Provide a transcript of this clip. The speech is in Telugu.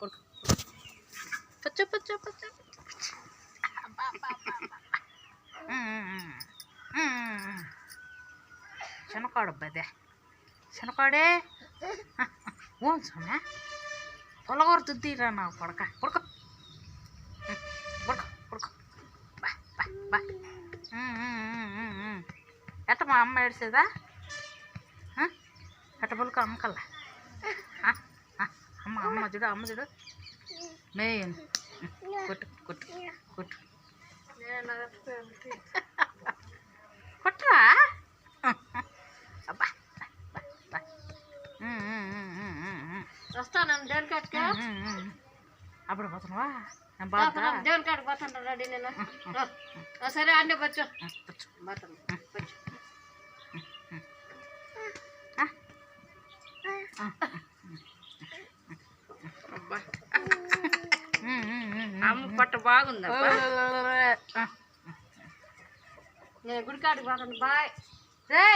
పచ్చు పచ్చు పచ్చు శనకాడు బదే శనకాడే ఓ సొమ్మె పొలగొరుతుందిరా నా పడక పడుకో పడుకో పడుకో బా బా బా ఎట్ట మా అమ్మ ఏడ్చేదా ఎట్ట పలుకు అమ్మకల్లా అమ్మ చూడు మెయిన్ కొట్టు కొట్టు కొట్టు కొట్టరా అబ్బా వస్తాను దేవుని కాడికి అప్పుడు పోతున్నావా దేవుని కాడికి పోతాను రెడీ నేను సరే అండి బచ్చు పోతాను అమ్మ పట్ట బాగుంది నేను గుడికాడికి పోతాను బాయ్ రే